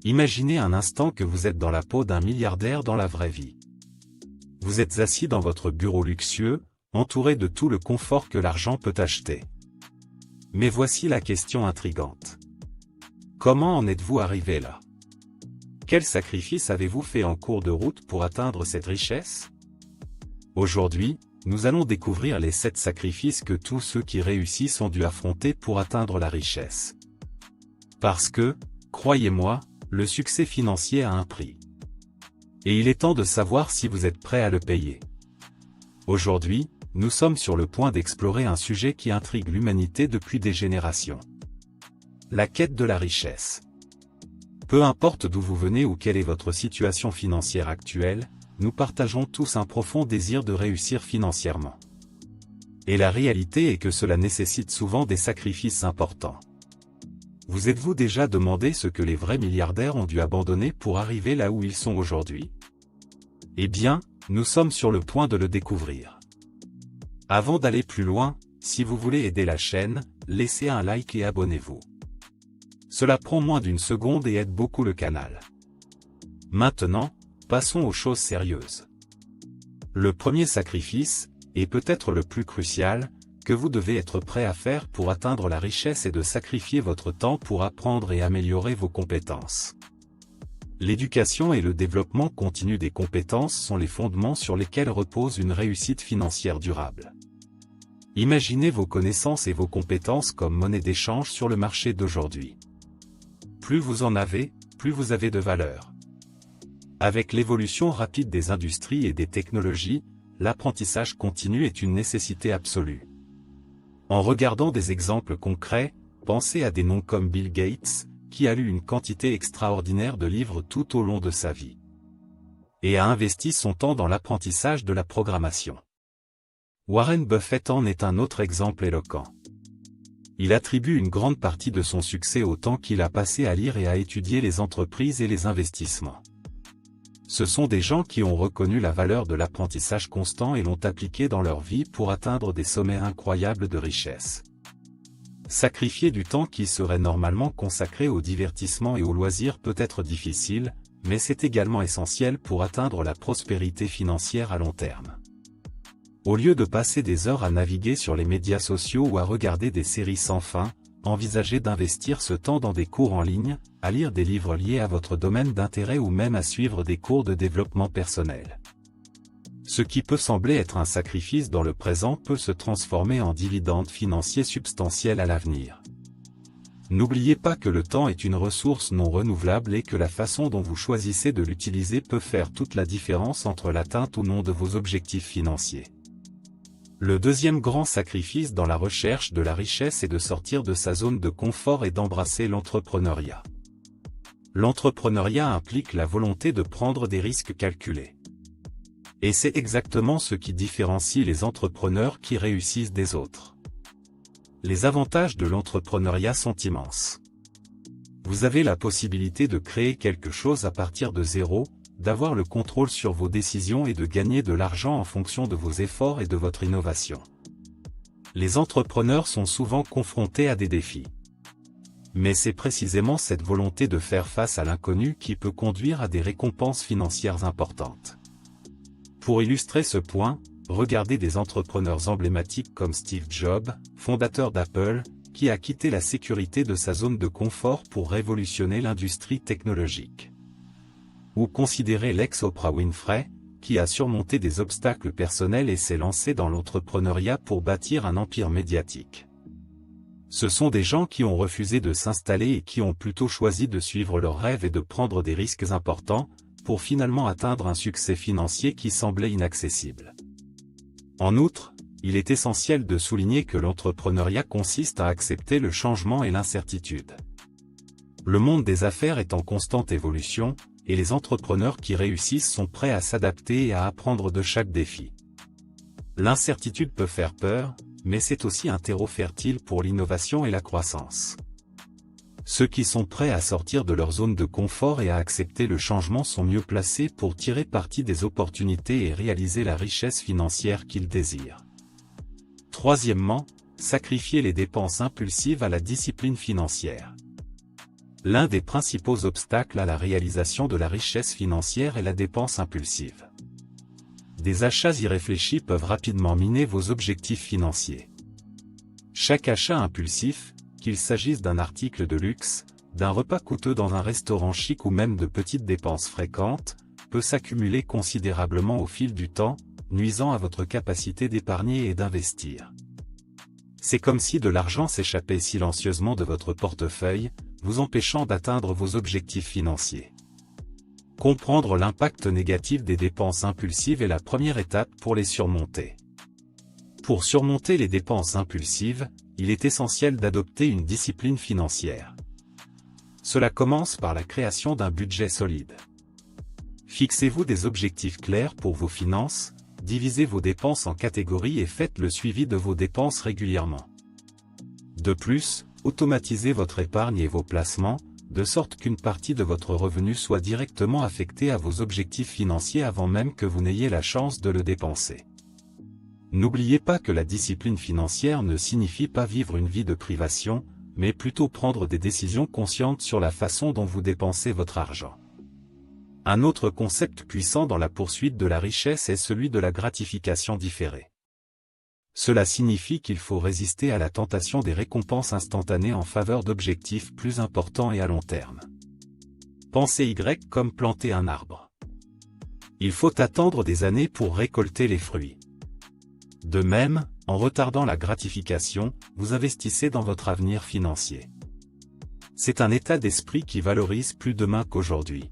Imaginez un instant que vous êtes dans la peau d'un milliardaire dans la vraie vie. Vous êtes assis dans votre bureau luxueux, entouré de tout le confort que l'argent peut acheter. Mais voici la question intrigante. Comment en êtes-vous arrivé là? Quels sacrifices avez-vous fait en cours de route pour atteindre cette richesse? Aujourd'hui, nous allons découvrir les 7 sacrifices que tous ceux qui réussissent ont dû affronter pour atteindre la richesse. Parce que, croyez-moi, le succès financier a un prix. Et il est temps de savoir si vous êtes prêt à le payer. Aujourd'hui, nous sommes sur le point d'explorer un sujet qui intrigue l'humanité depuis des générations. La quête de la richesse. Peu importe d'où vous venez ou quelle est votre situation financière actuelle, nous partageons tous un profond désir de réussir financièrement. Et la réalité est que cela nécessite souvent des sacrifices importants. Vous êtes-vous déjà demandé ce que les vrais milliardaires ont dû abandonner pour arriver là où ils sont aujourd'hui? Eh bien, nous sommes sur le point de le découvrir. Avant d'aller plus loin, si vous voulez aider la chaîne, laissez un like et abonnez-vous. Cela prend moins d'une seconde et aide beaucoup le canal. Maintenant, passons aux choses sérieuses. Le premier sacrifice, et peut-être le plus crucial, que vous devez être prêt à faire pour atteindre la richesse est de sacrifier votre temps pour apprendre et améliorer vos compétences. L'éducation et le développement continu des compétences sont les fondements sur lesquels repose une réussite financière durable. Imaginez vos connaissances et vos compétences comme monnaie d'échange sur le marché d'aujourd'hui. Plus vous en avez, plus vous avez de valeur. Avec l'évolution rapide des industries et des technologies, l'apprentissage continu est une nécessité absolue. En regardant des exemples concrets, pensez à des noms comme Bill Gates, qui a lu une quantité extraordinaire de livres tout au long de sa vie. Et a investi son temps dans l'apprentissage de la programmation. Warren Buffett en est un autre exemple éloquent. Il attribue une grande partie de son succès au temps qu'il a passé à lire et à étudier les entreprises et les investissements. Ce sont des gens qui ont reconnu la valeur de l'apprentissage constant et l'ont appliqué dans leur vie pour atteindre des sommets incroyables de richesse. Sacrifier du temps qui serait normalement consacré au divertissement et au loisir peut être difficile, mais c'est également essentiel pour atteindre la prospérité financière à long terme. Au lieu de passer des heures à naviguer sur les médias sociaux ou à regarder des séries sans fin, envisagez d'investir ce temps dans des cours en ligne, à lire des livres liés à votre domaine d'intérêt ou même à suivre des cours de développement personnel. Ce qui peut sembler être un sacrifice dans le présent peut se transformer en dividendes financiers substantiels à l'avenir. N'oubliez pas que le temps est une ressource non renouvelable et que la façon dont vous choisissez de l'utiliser peut faire toute la différence entre l'atteinte ou non de vos objectifs financiers. Le deuxième grand sacrifice dans la recherche de la richesse est de sortir de sa zone de confort et d'embrasser l'entrepreneuriat. L'entrepreneuriat implique la volonté de prendre des risques calculés. Et c'est exactement ce qui différencie les entrepreneurs qui réussissent des autres. Les avantages de l'entrepreneuriat sont immenses. Vous avez la possibilité de créer quelque chose à partir de zéro, d'avoir le contrôle sur vos décisions et de gagner de l'argent en fonction de vos efforts et de votre innovation. Les entrepreneurs sont souvent confrontés à des défis. Mais c'est précisément cette volonté de faire face à l'inconnu qui peut conduire à des récompenses financières importantes. Pour illustrer ce point, regardez des entrepreneurs emblématiques comme Steve Jobs, fondateur d'Apple, qui a quitté la sécurité de sa zone de confort pour révolutionner l'industrie technologique. Ou considérez l'ex-Oprah Winfrey, qui a surmonté des obstacles personnels et s'est lancé dans l'entrepreneuriat pour bâtir un empire médiatique. Ce sont des gens qui ont refusé de s'installer et qui ont plutôt choisi de suivre leurs rêves et de prendre des risques importants, pour finalement atteindre un succès financier qui semblait inaccessible. En outre, il est essentiel de souligner que l'entrepreneuriat consiste à accepter le changement et l'incertitude. Le monde des affaires est en constante évolution, et les entrepreneurs qui réussissent sont prêts à s'adapter et à apprendre de chaque défi. L'incertitude peut faire peur, mais c'est aussi un terreau fertile pour l'innovation et la croissance. Ceux qui sont prêts à sortir de leur zone de confort et à accepter le changement sont mieux placés pour tirer parti des opportunités et réaliser la richesse financière qu'ils désirent. Troisièmement, sacrifier les dépenses impulsives à la discipline financière. L'un des principaux obstacles à la réalisation de la richesse financière est la dépense impulsive. Des achats irréfléchis peuvent rapidement miner vos objectifs financiers. Chaque achat impulsif, qu'il s'agisse d'un article de luxe, d'un repas coûteux dans un restaurant chic ou même de petites dépenses fréquentes, peut s'accumuler considérablement au fil du temps, nuisant à votre capacité d'épargner et d'investir. C'est comme si de l'argent s'échappait silencieusement de votre portefeuille, vous empêchant d'atteindre vos objectifs financiers. Comprendre l'impact négatif des dépenses impulsives est la première étape pour les surmonter. Pour surmonter les dépenses impulsives, il est essentiel d'adopter une discipline financière. Cela commence par la création d'un budget solide. Fixez-vous des objectifs clairs pour vos finances, divisez vos dépenses en catégories et faites le suivi de vos dépenses régulièrement. De plus, automatisez votre épargne et vos placements, de sorte qu'une partie de votre revenu soit directement affectée à vos objectifs financiers avant même que vous n'ayez la chance de le dépenser. N'oubliez pas que la discipline financière ne signifie pas vivre une vie de privation, mais plutôt prendre des décisions conscientes sur la façon dont vous dépensez votre argent. Un autre concept puissant dans la poursuite de la richesse est celui de la gratification différée. Cela signifie qu'il faut résister à la tentation des récompenses instantanées en faveur d'objectifs plus importants et à long terme. Pensez Y comme planter un arbre. Il faut attendre des années pour récolter les fruits. De même, en retardant la gratification, vous investissez dans votre avenir financier. C'est un état d'esprit qui valorise plus demain qu'aujourd'hui.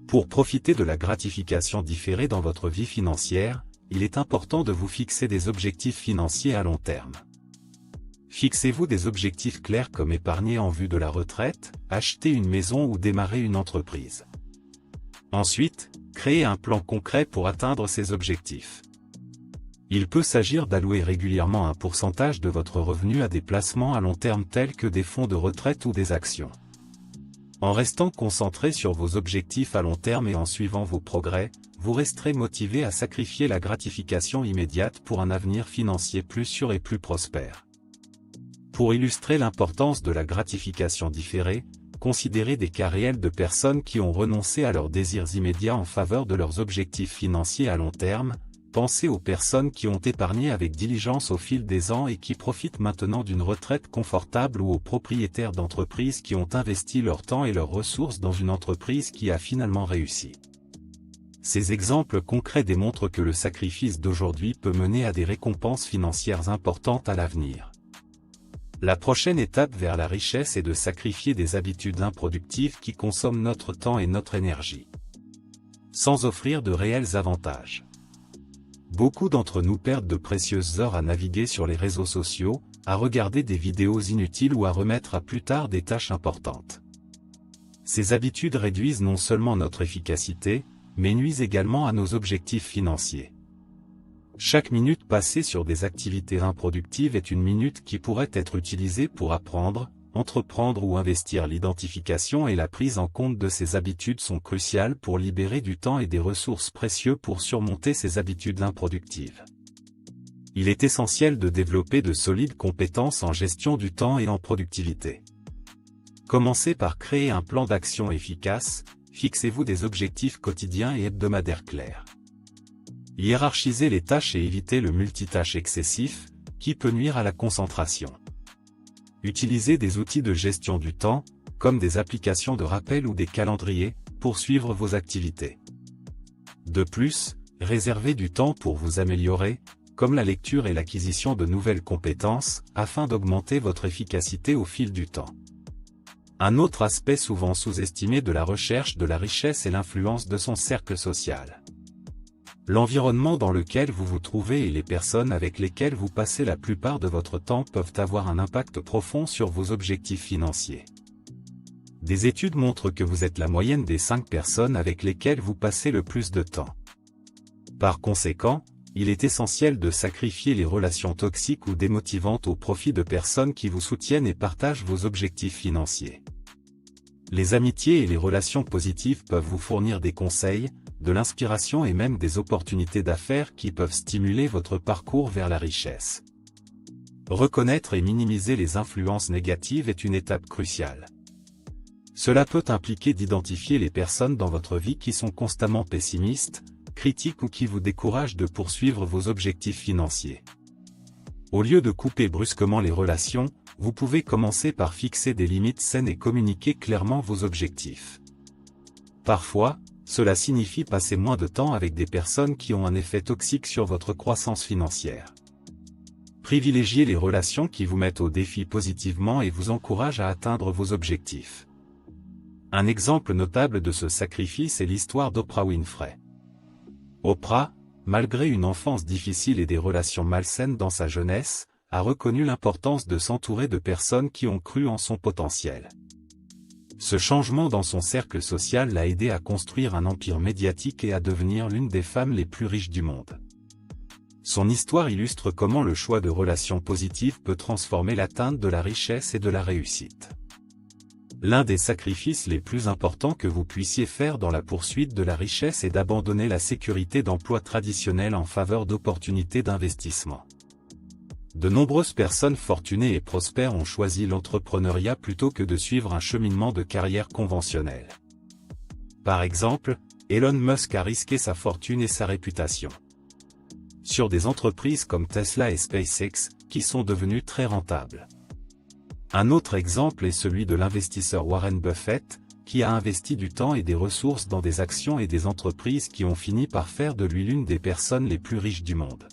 Pour profiter de la gratification différée dans votre vie financière, il est important de vous fixer des objectifs financiers à long terme. Fixez-vous des objectifs clairs comme épargner en vue de la retraite, acheter une maison ou démarrer une entreprise. Ensuite, créez un plan concret pour atteindre ces objectifs. Il peut s'agir d'allouer régulièrement un pourcentage de votre revenu à des placements à long terme tels que des fonds de retraite ou des actions. En restant concentré sur vos objectifs à long terme et en suivant vos progrès, vous resterez motivé à sacrifier la gratification immédiate pour un avenir financier plus sûr et plus prospère. Pour illustrer l'importance de la gratification différée, considérez des cas réels de personnes qui ont renoncé à leurs désirs immédiats en faveur de leurs objectifs financiers à long terme. Pensez aux personnes qui ont épargné avec diligence au fil des ans et qui profitent maintenant d'une retraite confortable ou aux propriétaires d'entreprises qui ont investi leur temps et leurs ressources dans une entreprise qui a finalement réussi. Ces exemples concrets démontrent que le sacrifice d'aujourd'hui peut mener à des récompenses financières importantes à l'avenir. La prochaine étape vers la richesse est de sacrifier des habitudes improductives qui consomment notre temps et notre énergie, sans offrir de réels avantages. Beaucoup d'entre nous perdent de précieuses heures à naviguer sur les réseaux sociaux, à regarder des vidéos inutiles ou à remettre à plus tard des tâches importantes. Ces habitudes réduisent non seulement notre efficacité, mais nuisent également à nos objectifs financiers. Chaque minute passée sur des activités improductives est une minute qui pourrait être utilisée pour apprendre, entreprendre ou investir. L'identification et la prise en compte de ces habitudes sont cruciales pour libérer du temps et des ressources précieuses pour surmonter ces habitudes improductives. Il est essentiel de développer de solides compétences en gestion du temps et en productivité. Commencez par créer un plan d'action efficace, fixez-vous des objectifs quotidiens et hebdomadaires clairs. Hiérarchisez les tâches et évitez le multitâche excessif, qui peut nuire à la concentration. Utilisez des outils de gestion du temps, comme des applications de rappel ou des calendriers, pour suivre vos activités. De plus, réservez du temps pour vous améliorer, comme la lecture et l'acquisition de nouvelles compétences, afin d'augmenter votre efficacité au fil du temps. Un autre aspect souvent sous-estimé de la recherche de la richesse est l'influence de son cercle social. L'environnement dans lequel vous vous trouvez et les personnes avec lesquelles vous passez la plupart de votre temps peuvent avoir un impact profond sur vos objectifs financiers. Des études montrent que vous êtes la moyenne des 5 personnes avec lesquelles vous passez le plus de temps. Par conséquent, il est essentiel de sacrifier les relations toxiques ou démotivantes au profit de personnes qui vous soutiennent et partagent vos objectifs financiers. Les amitiés et les relations positives peuvent vous fournir des conseils, de l'inspiration et même des opportunités d'affaires qui peuvent stimuler votre parcours vers la richesse. Reconnaître et minimiser les influences négatives est une étape cruciale. Cela peut impliquer d'identifier les personnes dans votre vie qui sont constamment pessimistes, critiques ou qui vous découragent de poursuivre vos objectifs financiers. Au lieu de couper brusquement les relations, vous pouvez commencer par fixer des limites saines et communiquer clairement vos objectifs. Parfois, cela signifie passer moins de temps avec des personnes qui ont un effet toxique sur votre croissance financière. Privilégiez les relations qui vous mettent au défi positivement et vous encouragent à atteindre vos objectifs. Un exemple notable de ce sacrifice est l'histoire d'Oprah Winfrey. Oprah, malgré une enfance difficile et des relations malsaines dans sa jeunesse, a reconnu l'importance de s'entourer de personnes qui ont cru en son potentiel. Ce changement dans son cercle social l'a aidé à construire un empire médiatique et à devenir l'une des femmes les plus riches du monde. Son histoire illustre comment le choix de relations positives peut transformer l'atteinte de la richesse et de la réussite. L'un des sacrifices les plus importants que vous puissiez faire dans la poursuite de la richesse est d'abandonner la sécurité d'emploi traditionnelle en faveur d'opportunités d'investissement. De nombreuses personnes fortunées et prospères ont choisi l'entrepreneuriat plutôt que de suivre un cheminement de carrière conventionnel. Par exemple, Elon Musk a risqué sa fortune et sa réputation sur des entreprises comme Tesla et SpaceX, qui sont devenues très rentables. Un autre exemple est celui de l'investisseur Warren Buffett, qui a investi du temps et des ressources dans des actions et des entreprises qui ont fini par faire de lui l'une des personnes les plus riches du monde.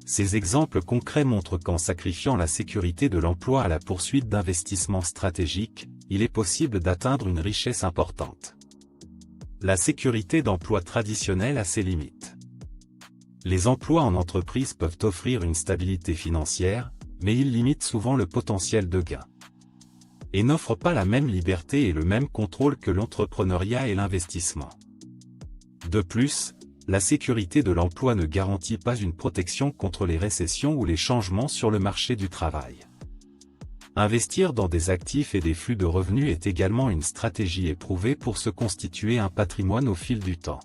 Ces exemples concrets montrent qu'en sacrifiant la sécurité de l'emploi à la poursuite d'investissements stratégiques, il est possible d'atteindre une richesse importante. La sécurité d'emploi traditionnelle a ses limites. Les emplois en entreprise peuvent offrir une stabilité financière, mais ils limitent souvent le potentiel de gain. Et n'offrent pas la même liberté et le même contrôle que l'entrepreneuriat et l'investissement. De plus, la sécurité de l'emploi ne garantit pas une protection contre les récessions ou les changements sur le marché du travail. Investir dans des actifs et des flux de revenus est également une stratégie éprouvée pour se constituer un patrimoine au fil du temps.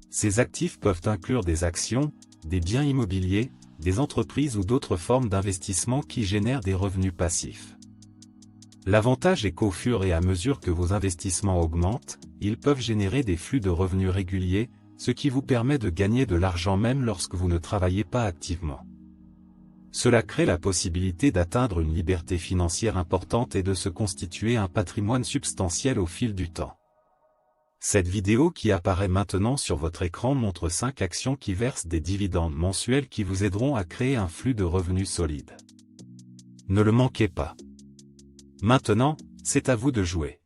Ces actifs peuvent inclure des actions, des biens immobiliers, des entreprises ou d'autres formes d'investissement qui génèrent des revenus passifs. L'avantage est qu'au fur et à mesure que vos investissements augmentent, ils peuvent générer des flux de revenus réguliers, ce qui vous permet de gagner de l'argent même lorsque vous ne travaillez pas activement. Cela crée la possibilité d'atteindre une liberté financière importante et de se constituer un patrimoine substantiel au fil du temps. Cette vidéo qui apparaît maintenant sur votre écran montre 5 actions qui versent des dividendes mensuels qui vous aideront à créer un flux de revenus solide. Ne le manquez pas. Maintenant, c'est à vous de jouer.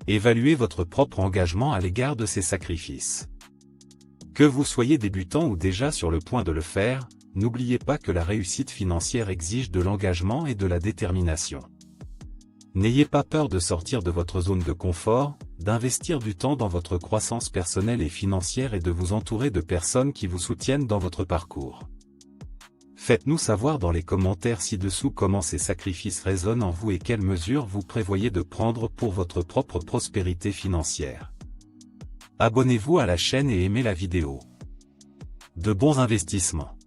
Évaluez votre propre engagement à l'égard de ces sacrifices. Que vous soyez débutant ou déjà sur le point de le faire, n'oubliez pas que la réussite financière exige de l'engagement et de la détermination. N'ayez pas peur de sortir de votre zone de confort, d'investir du temps dans votre croissance personnelle et financière et de vous entourer de personnes qui vous soutiennent dans votre parcours. Faites-nous savoir dans les commentaires ci-dessous comment ces sacrifices résonnent en vous et quelles mesures vous prévoyez de prendre pour votre propre prospérité financière. Abonnez-vous à la chaîne et aimez la vidéo. De bons investissements.